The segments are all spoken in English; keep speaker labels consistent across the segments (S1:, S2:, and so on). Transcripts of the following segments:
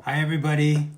S1: Hi, everybody.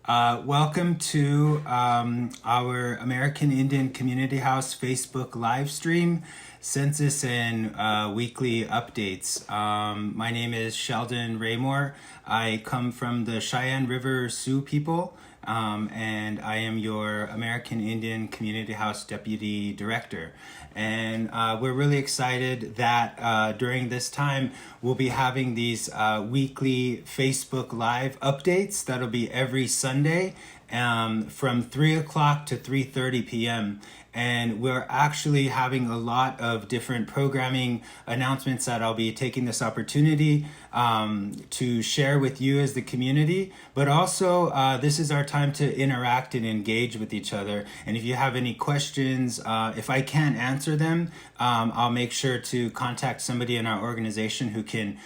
S1: Welcome to our American Indian Community House Facebook live stream, Census and weekly updates. My name is Sheldon Raymore. I come from the Cheyenne River Sioux people, and I am your American Indian Community House Deputy Director. And we're really excited that during this time, we'll be having these weekly Facebook Live updates. That'll be every Sunday from 3 o'clock to 3:30 p.m. And we're actually having a lot of different programming announcements that I'll be taking this opportunity to share with you as the community. But also, this is our time to interact and engage with each other. And if you have any questions, if I can't answer them, I'll make sure to contact somebody in our organization who can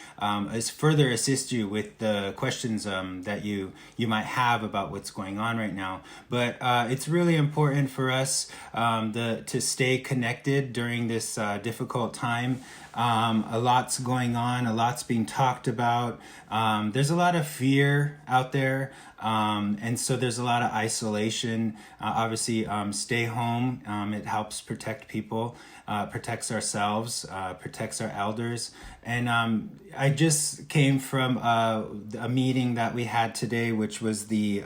S1: further assist you with the questions that you might have about what's going on right now. But it's really important for us to stay connected during this difficult time. A lot's going on, a lot's being talked about. There's a lot of fear out there, and so there's a lot of isolation. Obviously, stay home. It helps protect people, protects ourselves, protects our elders. And I just came from a meeting that we had today, which was the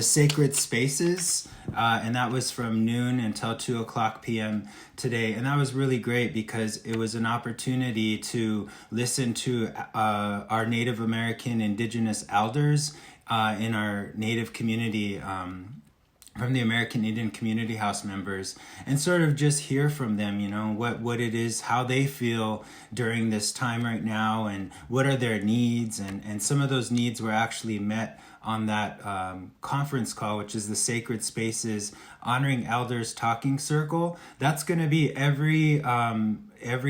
S1: sacred spaces, and that was from noon until 2 o'clock p.m. today. And that was really great because it was an opportunity to listen to our Native American Indigenous elders in our Native community, from the American Indian Community House members, and sort of just hear from them, what it is, how they feel during this time right now, and what are their needs. And some of those needs were actually met on that conference call, which is the Sacred Spaces Honoring Elders Talking Circle. That's going to be every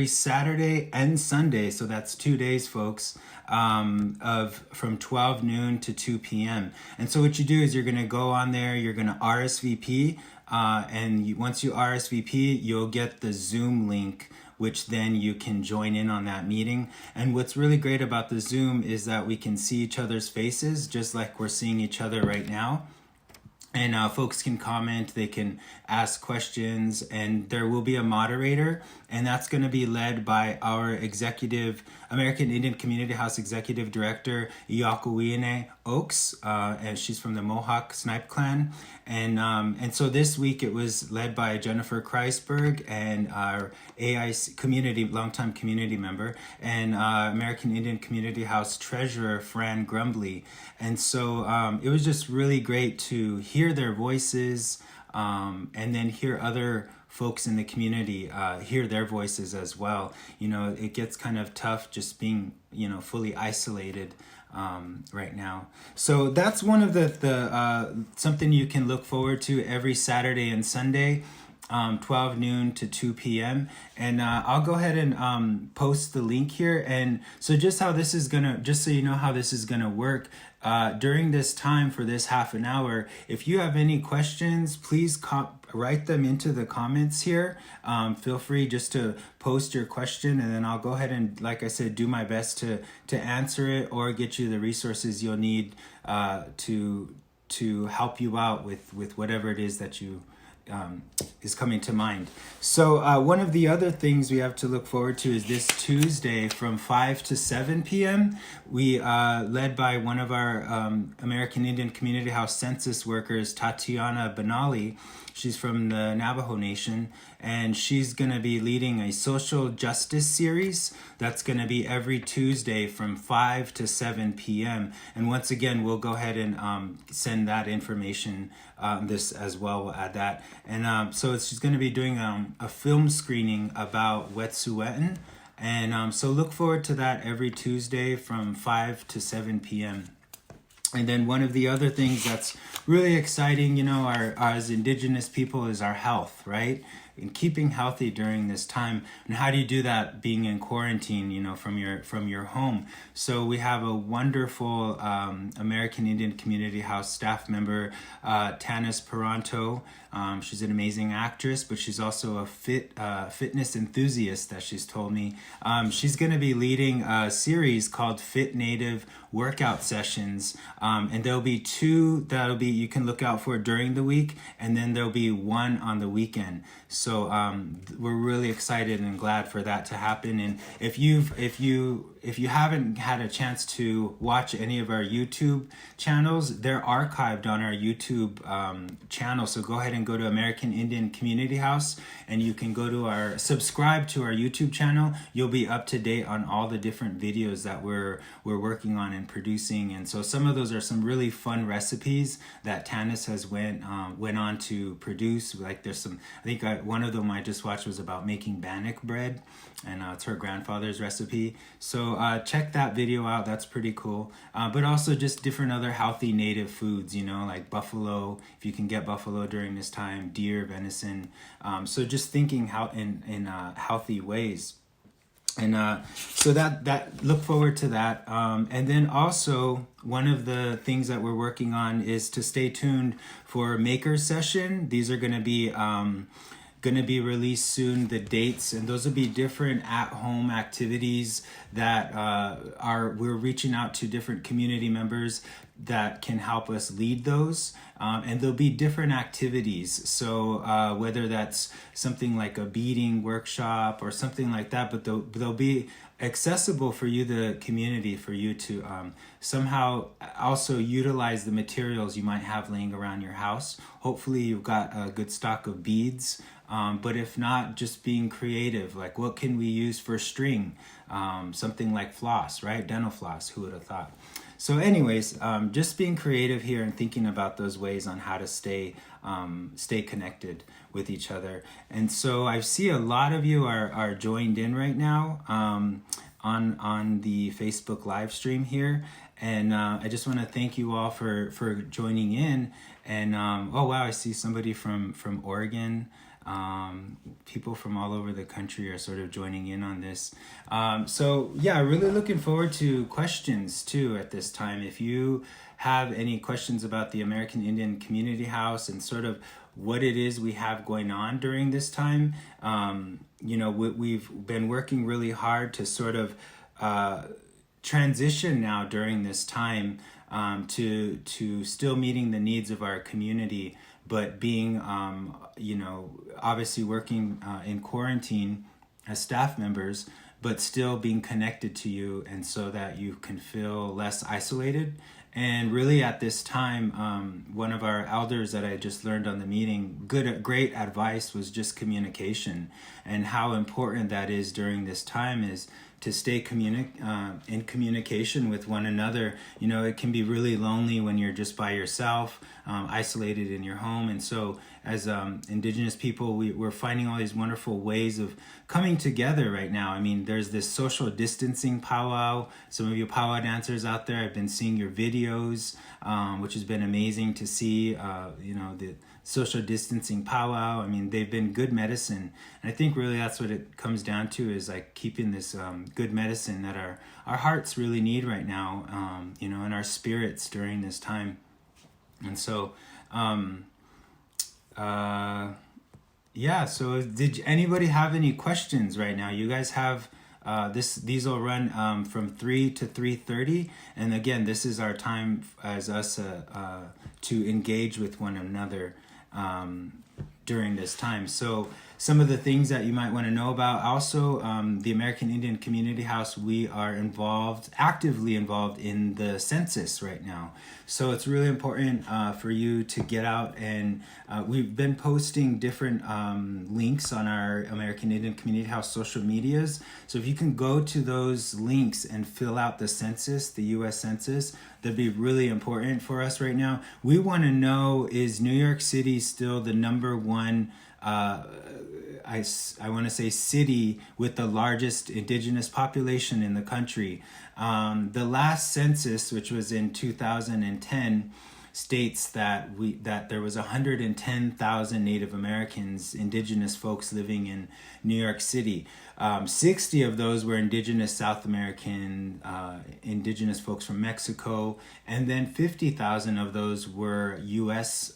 S1: Saturday and Sunday, so that's 2 days, folks, from 12 noon to 2 p.m. And so what you do is you're going to go on there, you're going to RSVP, and once you RSVP, you'll get the Zoom link, which then you can join in on that meeting. And what's really great about the Zoom is that we can see each other's faces, just like we're seeing each other right now. And folks can comment, they can ask questions, and there will be a moderator, and that's going to be led by our American Indian Community House Executive Director, Yakuwine Oaks, and she's from the Mohawk Snipe Clan. And so this week it was led by Jennifer Kreisberg and our AICH longtime community member, and American Indian Community House Treasurer, Fran Grumbly. And so it was just really great to hear their voices, and then hear other folks in the community hear their voices as well. It gets kind of tough just being, fully isolated right now. So that's one of the something you can look forward to every Saturday and Sunday, 12 noon to 2 p.m. And I'll go ahead and post the link here. And so just so you know how this is gonna work, during this time for this half an hour, if you have any questions, please write them into the comments here. Feel free just to post your question, and then I'll go ahead and, like I said, do my best to answer it or get you the resources you'll need to help you out with whatever it is that you is coming to mind. So one of the other things we have to look forward to is this Tuesday from 5 to 7 p.m. We, led by one of our American Indian Community House Census workers, Tatiana Benali. She's from the Navajo Nation, and she's going to be leading a social justice series that's going to be every Tuesday from 5 to 7 p.m. And once again, we'll go ahead and send that information, this as well. We'll add that. And so she's going to be doing a film screening about Wet'suwet'en. And so look forward to that every Tuesday from 5 to 7 p.m. And then one of the other things that's really exciting, as Indigenous people, is our health, right? and keeping healthy during this time. And how do you do that being in quarantine, from your home? So we have a wonderful American Indian Community House staff member, Tanis Peranto. She's an amazing actress, but she's also a fitness enthusiast, that she's told me. She's going to be leading a series called Fit Native Workout Sessions, and there'll be two you can look out for during the week, and then there'll be one on the weekend. So we're really excited and glad for that to happen. And if you haven't had a chance to watch any of our YouTube channels, they're archived on our YouTube channel. So go ahead and go to American Indian Community House, and you can go to subscribe to our YouTube channel. You'll be up to date on all the different videos that we're working on and producing. And so some of those are some really fun recipes that Tanis has went on to produce. Like there's some, I think one of them I just watched was about making bannock bread, and it's her grandfather's recipe. So check that video out. That's pretty cool. But also just different other healthy native foods, like buffalo, if you can get buffalo during this time, deer, venison. So just thinking how in healthy ways. And so that look forward to that. And then also one of the things that we're working on is to stay tuned for Maker Session. These are going to be released soon, the dates, and those will be different at-home activities that we're reaching out to different community members that can help us lead those. And there'll be different activities. So whether that's something like a beading workshop or something like that, but they'll be accessible for you, the community, for you to somehow also utilize the materials you might have laying around your house. Hopefully you've got a good stock of beads. But if not, just being creative, like what can we use for string? Something like floss, right? Dental floss, who would have thought? So anyways, just being creative here and thinking about those ways on how to stay connected with each other. And so I see a lot of you are joined in right now on the Facebook live stream here. And I just want to thank you all for joining in. And oh wow, I see somebody from Oregon. People from all over the country are sort of joining in on this. So yeah, really looking forward to questions too at this time. If you have any questions about the American Indian Community House and sort of what it is we have going on during this time, we've been working really hard to sort of transition now during this time to still meeting the needs of our community, but being, obviously working in quarantine as staff members, but still being connected to you, and so that you can feel less isolated. And really at this time, one of our elders that I just learned on the meeting, great advice was just communication, and how important that is during this time is to stay in communication with one another. It can be really lonely when you're just by yourself, isolated in your home. And so as Indigenous people, we're finding all these wonderful ways of coming together right now. I mean, there's this social distancing powwow. Some of you powwow dancers out there, I've been seeing your videos, which has been amazing to see, the social distancing powwow. I mean, they've been good medicine. And I think really that's what it comes down to, is like keeping this good medicine that our hearts really need right now, and our spirits during this time. And so, so did anybody have any questions right now? You guys have these will run from 3 to 3:30, and again, this is our time as us to engage with one another during this time. So some of the things that you might want to know about also, the American Indian Community House, we are actively involved in the census right now. So it's really important for you to get out, and we've been posting different links on our American Indian Community House social medias. So if you can go to those links and fill out the census, the U.S. Census, that'd be really important for us right now. We want to know, is New York City still the number one I want to say city with the largest indigenous population in the country? The last census, which was in 2010, states that there was 110,000 Native Americans, indigenous folks living in New York City. 60 of those were indigenous South American, indigenous folks from Mexico, and then 50,000 of those were U.S.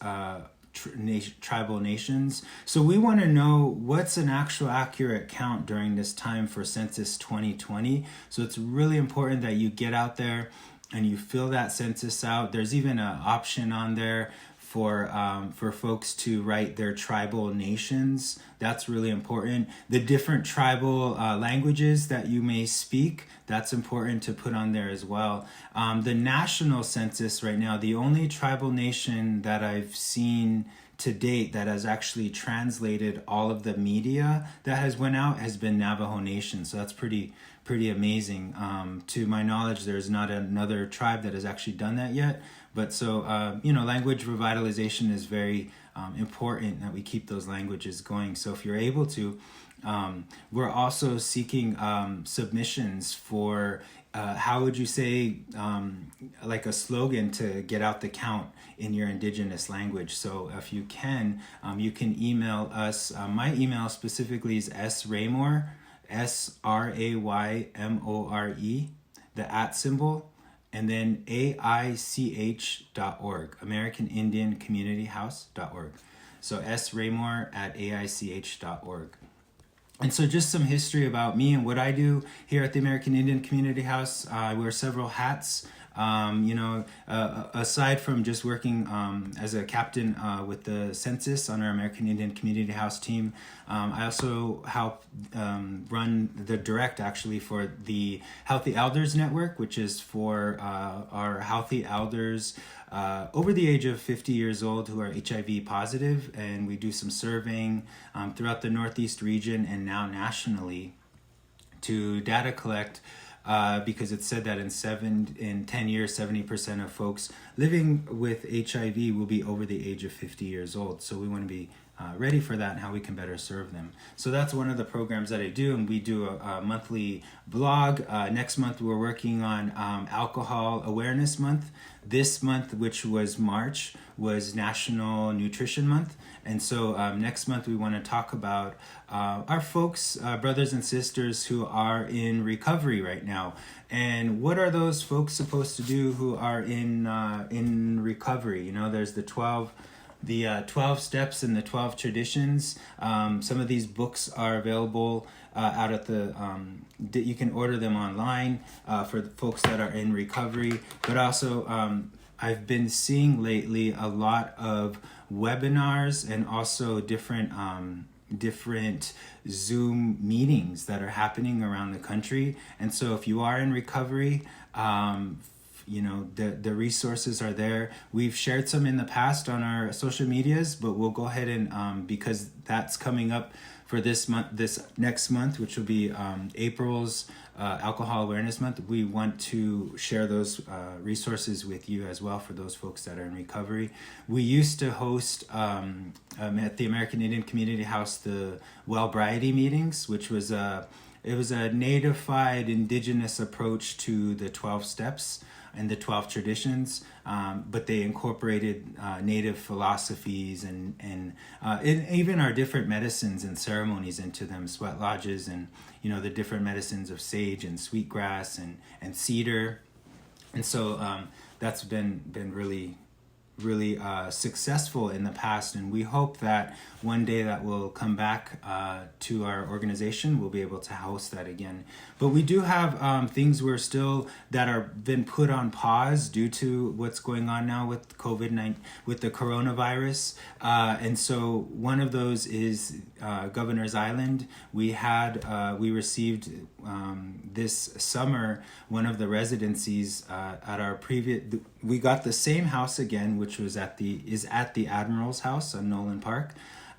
S1: Tribal nations. So we want to know what's an actual accurate count during this time for Census 2020. So it's really important that you get out there and you fill that census out. There's even an option on there for folks to write their tribal nations. That's really important. The different tribal languages that you may speak, that's important to put on there as well. The national census right now, the only tribal nation that I've seen to date that has actually translated all of the media that has went out has been Navajo Nation. So that's pretty amazing. To my knowledge, there's not another tribe that has actually done that yet. But so, language revitalization is very important that we keep those languages going. So if you're able to, we're also seeking submissions for how would you say, like a slogan to get out the count in your indigenous language. So if you can email us. My email specifically is sraymore, SRAYMORE, the @ symbol, and then AICH.org, American Indian Community House.org. So sraymore at AICH.org. And so just some history about me and what I do here at the American Indian Community House. I wear several hats. Aside from just working as a captain with the Census on our American Indian Community House team, I also help run the direct actually for the Healthy Elders Network, which is for our healthy elders over the age of 50 years old who are HIV positive, and we do some surveying throughout the Northeast region and now nationally to data collect. Because it's said that in 10 years, 70% of folks living with HIV will be over the age of 50 years old. So we want to be ready for that and how we can better serve them. So that's one of the programs that I do, and we do a monthly blog. Next month, we're working on Alcohol Awareness Month. This month, which was March, was National Nutrition Month. And so next month, we want to talk about our folks, brothers and sisters who are in recovery right now. And what are those folks supposed to do who are in recovery? There's the 12 steps and the 12 traditions. Some of these books are available out at you can order them online for the folks that are in recovery. But also, I've been seeing lately a lot of webinars and also different Zoom meetings that are happening around the country. And so if you are in recovery, the resources are there. We've shared some in the past on our social medias, but we'll go ahead and because that's coming up for this next month, which will be April's Alcohol Awareness Month. We want to share those resources with you as well for those folks that are in recovery. We used to host at the American Indian Community House the Wellbriety meetings, which was it was a natified indigenous approach to the 12 steps and the 12 traditions, but they incorporated native philosophies and even our different medicines and ceremonies into them, sweat lodges and the different medicines of sage and sweetgrass and cedar. And so that's been really successful in the past, and we hope that one day that will come back to our organization. We'll be able to host that again. But we do have things that are been put on pause due to what's going on now with COVID-19, with the coronavirus. And so one of those is Governor's Island. We received this summer one of the residencies at our previous. We got the same house again, which was at the Admiral's House on Nolan Park,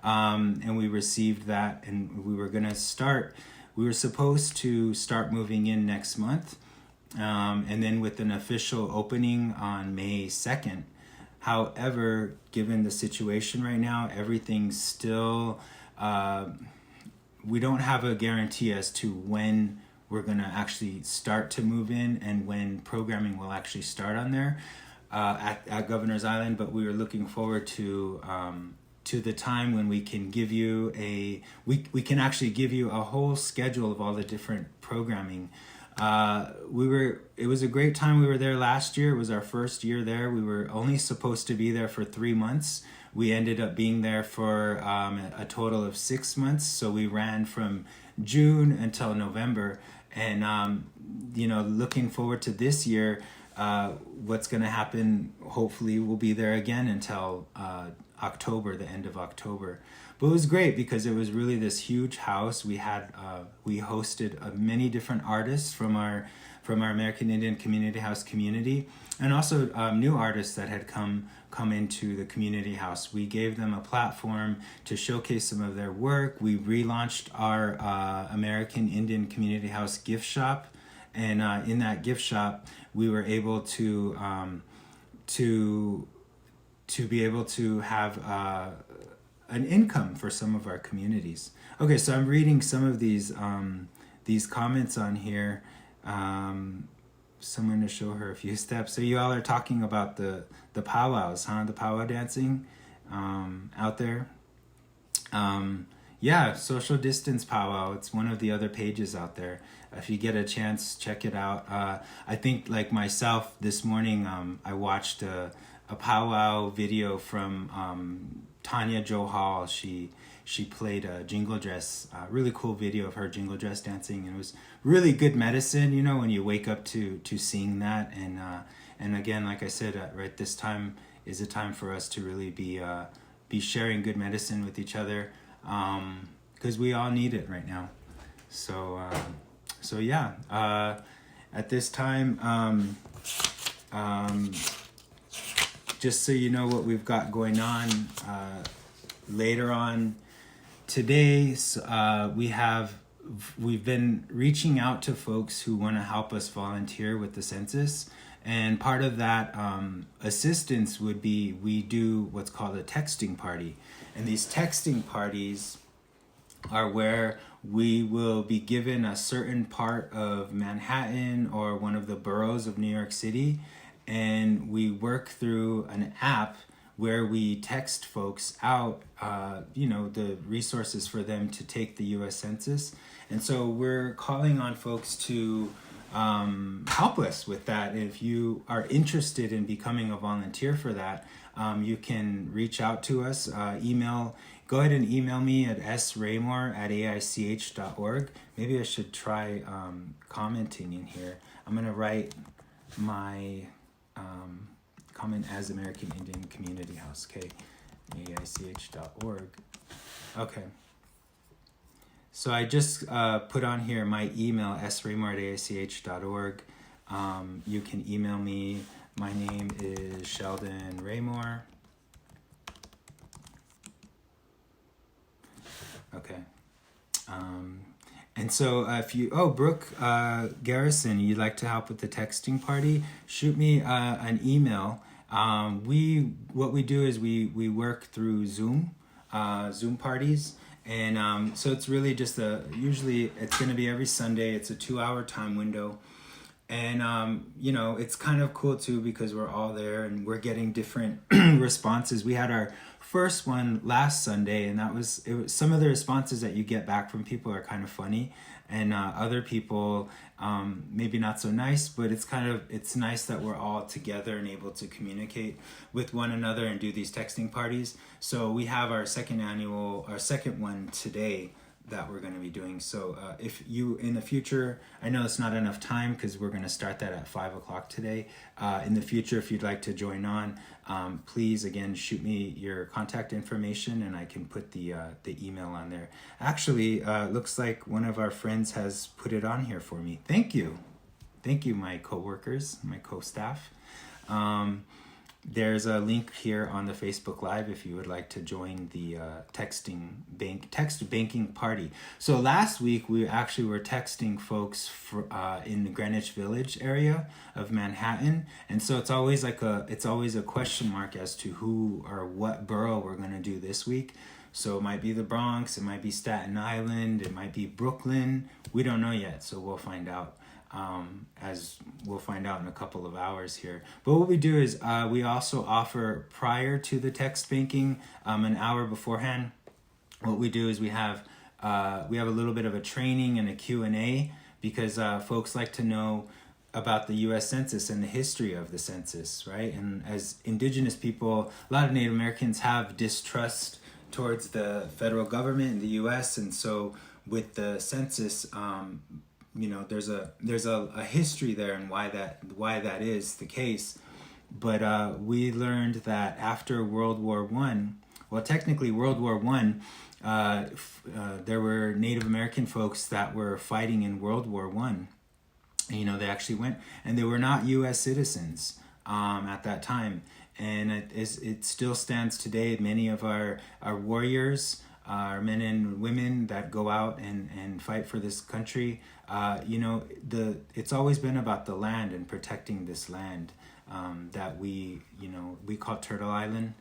S1: and we received that, and we were supposed to start moving in next month, and then with an official opening on May 2nd. However, given the situation right now, everything's still, we don't have a guarantee as to when we're going to actually start to move in and when programming will actually start on there. at Governor's Island, but we were looking forward to the time when we can give you we can actually give you a whole schedule of all the different programming. It was a great time. We were there last year. It was our first year there. We were only supposed to be there for 3 months. We ended up being there for a total of 6 months. So we ran from June until November, and looking forward to this year. What's going to happen? Hopefully, we'll be there again until October, the end of October. But it was great because it was really this huge house. We hosted many different artists from our American Indian Community House community, and also new artists that had come into the community house. We gave them a platform to showcase some of their work. We relaunched our American Indian Community House gift shop, and in that gift shop, we were able to be able to have an income for some of our communities. Okay, so I'm reading some of these comments on here. Someone to show her a few steps. So you all are talking about the powwows, huh? The powwow dancing out there. Yeah, social distance powwow. It's one of the other pages out there. If you get a chance, check it out. I think, like myself, this morning I watched a powwow video from Tanya Jo Hall. She played a jingle dress, really cool video of her jingle dress dancing, and it was really good medicine, when you wake up to seeing that. And again, like I said, right, this time is a time for us to really be sharing good medicine with each other, because we all need it right now. So yeah, at this time, just so you know what we've got going on later on today, we've been reaching out to folks who want to help us volunteer with the census, and part of that assistance would be we do what's called a texting party, and these texting parties are where we will be given a certain part of Manhattan or one of the boroughs of New York City, and we work through an app where we text folks out, the resources for them to take the U.S. Census. And so we're calling on folks to help us with that. If you are interested in becoming a volunteer for that, you can reach out to us. Go ahead and email me at sraymore@aich.org. Maybe I should try commenting in here. I'm going to write my comment as American Indian Community House, okay, AICH.org. Okay. So I just put on here my email, sraymore@aich.org. You can email me. My name is Sheldon Raymore. Okay. And so if you, Brooke Garrison, you'd like to help with the texting party, shoot me an email. What we do is we work through Zoom parties. And so it's really just usually it's going to be every Sunday. It's a 2-hour time window. And, it's kind of cool too, because we're all there and we're getting different responses. We had our first one last Sunday, and it was some of the responses that you get back from people are kind of funny, and other people maybe not so nice, but it's nice that we're all together and able to communicate with one another and do these texting parties. So we have our second one today that we're going to be doing. So if you in the future, I know it's not enough time because we're going to start that at 5:00 today. In the future, if you'd like to join on, please again shoot me your contact information and I can put the email on there. Actually, looks like one of our friends has put it on here for me. Thank you, my coworkers, my co-staff. There's a link here on the Facebook Live if you would like to join the text banking party. So last week we actually were texting folks in the Greenwich Village area of Manhattan, and so it's always a question mark as to who or what borough we're going to do this week. So it might be the Bronx, it might be Staten Island, it might be Brooklyn. We don't know yet, so we'll find out. as we'll find out in a couple of hours here. But what we do is we also offer, prior to the text banking, an hour beforehand, what we do is we have a little bit of a training and a Q&A, because folks like to know about the U.S. Census and the history of the census, right? And as Indigenous people, a lot of Native Americans have distrust towards the federal government in the U.S., and so with the census, there's a history there and why that is the case. But we learned that after World War One, well, technically World War One, there were Native American folks that were fighting in World War One. They actually went, and they were not U.S. citizens at that time. And it still stands today. Many of our warriors, our men and women that go out and fight for this country, it's always been about the land and protecting this land that we call Turtle Island.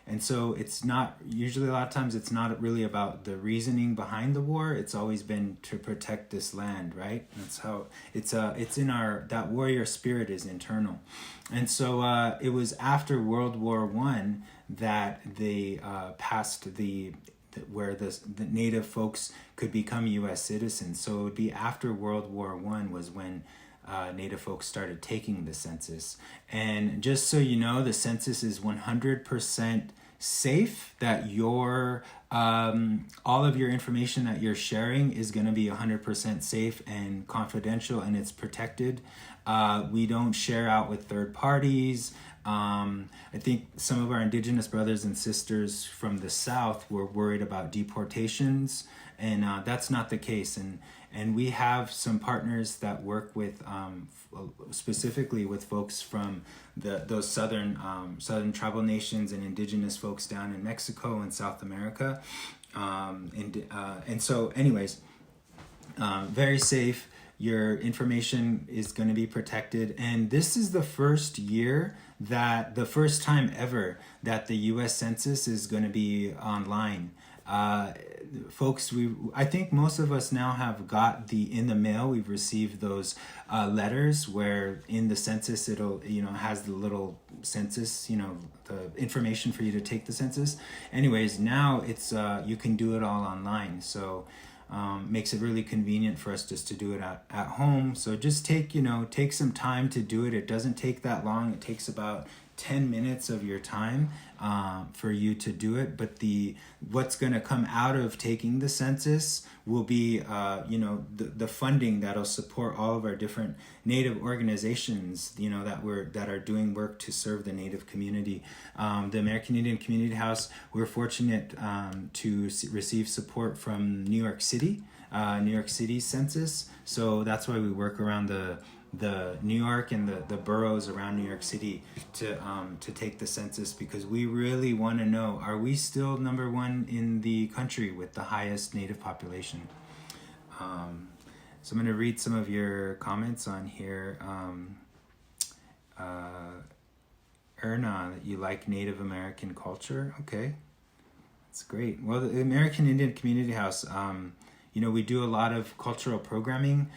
S1: And so it's not, usually a lot of times it's not really about the reasoning behind the war. It's always been to protect this land, right? That's how it's in that warrior spirit is internal. And so it was after World War One that they passed where the Native folks could become U.S. citizens. So it would be after World War One was when Native folks started taking the census. And just so you know, the census is 100% safe, that your all of your information that you're sharing is going to be 100% safe and confidential, and it's protected. We don't share out with third parties. I think some of our Indigenous brothers and sisters from the South were worried about deportations, and that's not the case. And we have some partners that work with specifically with folks from those southern tribal nations and Indigenous folks down in Mexico and South America. And so anyways, very safe. Your information is going to be protected. And this is the first time ever that the U.S. Census is going to be online. Folks, I think most of us now have got in the mail, we've received those letters where in the census it'll, has the little census, the information for you to take the census. Anyways, now it's, you can do it all online. So makes it really convenient for us just to do it at home. So just take some time to do it. It doesn't take that long. It takes about 10 minutes of your time for you to do it. But what's going to come out of taking the census will be the funding that'll support all of our different Native organizations that are doing work to serve the Native community. The American Indian Community House, we're fortunate to receive support from New York City Census. So that's why we work around the New York and the boroughs around New York City to take the census, because we really want to know, are we still number one in the country with the highest Native population? So I'm going to read some of your comments on here. Erna, that you like Native American culture. Okay, that's great. Well, the American Indian Community House, we do a lot of cultural programming.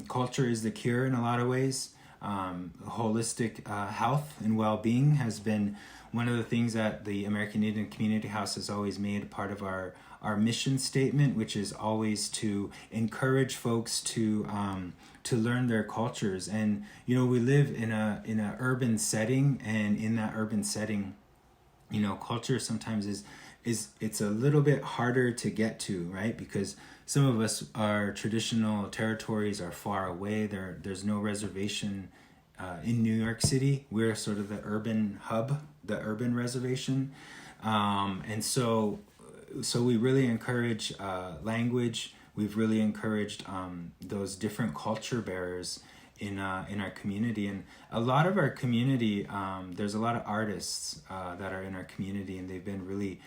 S1: Culture is the cure in a lot of ways. Holistic health and well-being has been one of the things that the American Indian Community House has always made a part of our mission statement, which is always to encourage folks to learn their cultures. And we live in a urban setting, and in that urban setting, culture sometimes is it's a little bit harder to get to, right? Because some of us, our traditional territories are far away. There's no reservation in New York City. We're sort of the urban hub, the urban reservation. And so we really encourage language. We've really encouraged those different culture bearers in our community. And a lot of our community, there's a lot of artists that are in our community, and they've been really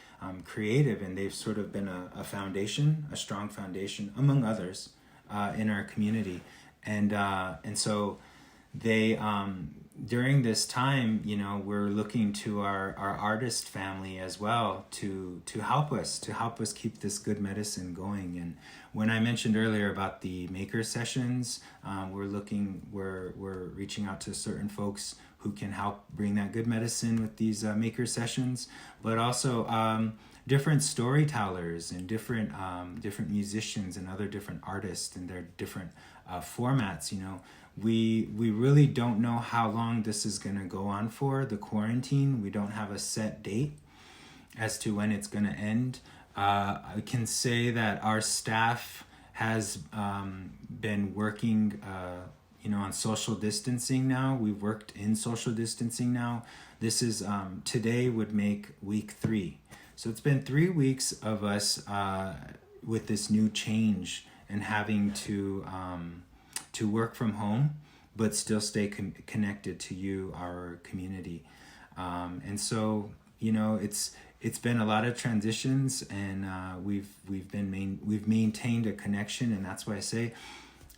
S1: creative, and they've sort of been a foundation, a strong foundation, among others, in our community. And so they during this time, we're looking to our artist family as well to help us keep this good medicine going. And when I mentioned earlier about the maker sessions, we're reaching out to certain folks who can help bring that good medicine with these maker sessions, but also different storytellers and different musicians and other different artists and their different formats. We really don't know how long this is going to go on for, the quarantine. We don't have a set date as to when it's going to end. I can say that our staff has been working on social distancing now. We've worked in social distancing now. This is today would make week 3. So it's been 3 weeks of us with this new change and having to work from home, but still stay connected to you, our community. And so, it's been a lot of transitions, and we've maintained a connection, and that's why I say,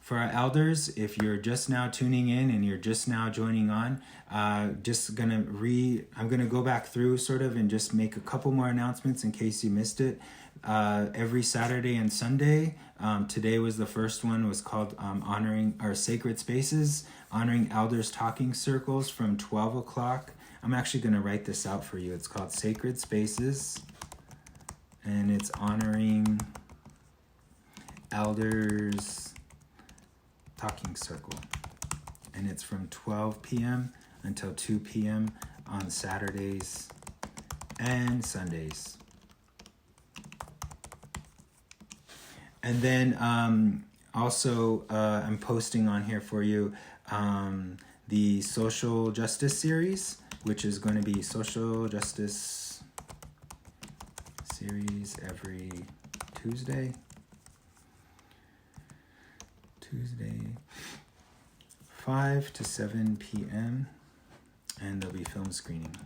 S1: for our elders, if you're just now tuning in and you're just now joining on, I'm gonna go back through sort of and just make a couple more announcements in case you missed it. Every Saturday and Sunday, today was the first one, was called honoring our sacred spaces, honoring elders talking circles from 12 o'clock. I'm actually going to write this out for you. It's called Sacred Spaces, and it's honoring elders talking circle, and it's from 12 p.m. until 2 p.m. on Saturdays and Sundays. And then also I'm posting on here for you the social justice series, which is going to be social justice series every Tuesday, 5 to 7 p.m. and there'll be film screening.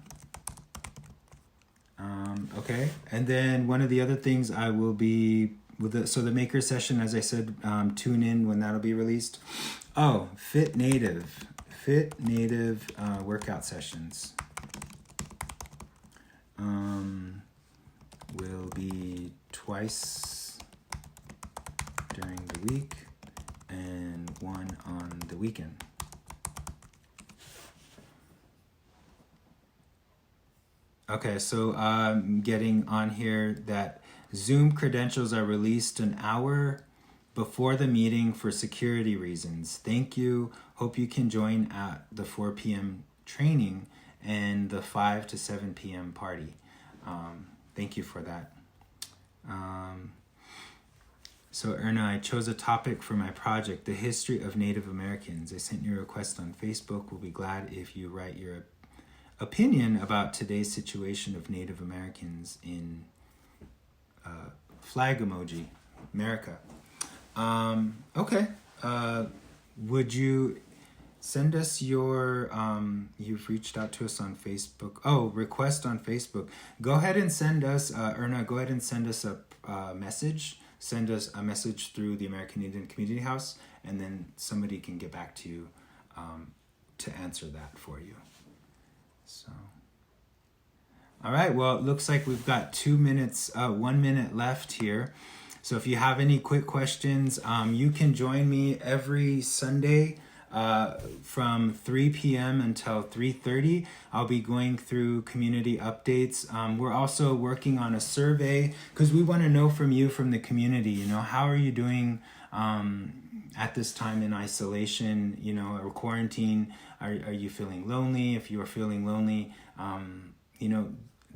S1: Okay, and then one of the other things I will be the maker session, as I said, tune in when that'll be released. Oh, Fit Native workout sessions will be twice during the week and one on the weekend. Okay, so getting on here that Zoom credentials are released an hour before the meeting for security reasons. Thank you. Hope you can join at the 4 p.m. training and the 5 to 7 p.m. party. Thank you for that. So Erna, I chose a topic for my project, the history of Native Americans. I sent you a request on Facebook. We'll be glad if you write your opinion about today's situation of Native Americans in flag emoji, America. Okay. Would you send us your, you've reached out to us on Facebook. Oh, request on Facebook. Go ahead and send us, Erna, go ahead and send us a message. Send us a message through the American Indian Community House, and then somebody can get back to you to answer that for you. So, all right, well, it looks like we've got 2 minutes, 1 minute left here. So if you have any quick questions, you can join me every Sunday from 3 p.m. until 3:30. I'll be going through community updates. We're also working on a survey because we want to know from you, from the community, how are you doing at this time in isolation, or quarantine? Are you feeling lonely? If you are feeling lonely,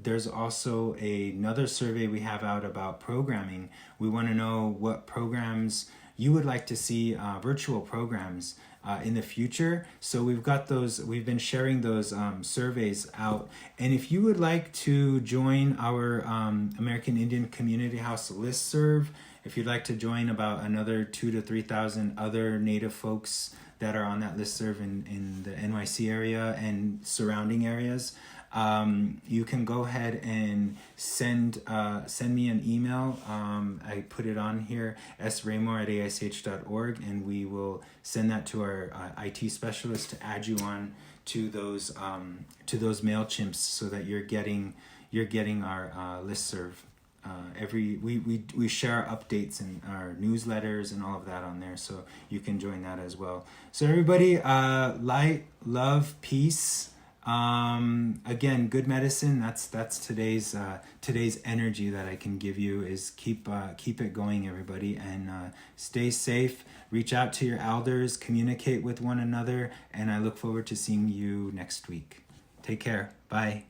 S1: there's also another survey we have out about programming. We want to know what programs you would like to see, virtual programs in the future. So we've got those, we've been sharing those surveys out. And if you would like to join our American Indian Community House listserv, if you'd like to join about another 2,000 to 3,000 other Native folks that are on that listserv in the NYC area and surrounding areas, you can go ahead and send me an email. I put it on here, sraymore@aich.org, and we will send that to our IT specialist to add you on to those MailChimps so that you're getting our listserv. We share our updates and our newsletters and all of that on there, so you can join that as well. So everybody, light, love, peace. Again, good medicine. That's today's energy that I can give you is keep it going, everybody, and stay safe. Reach out to your elders, communicate with one another, and I look forward to seeing you next week. Take care. Bye.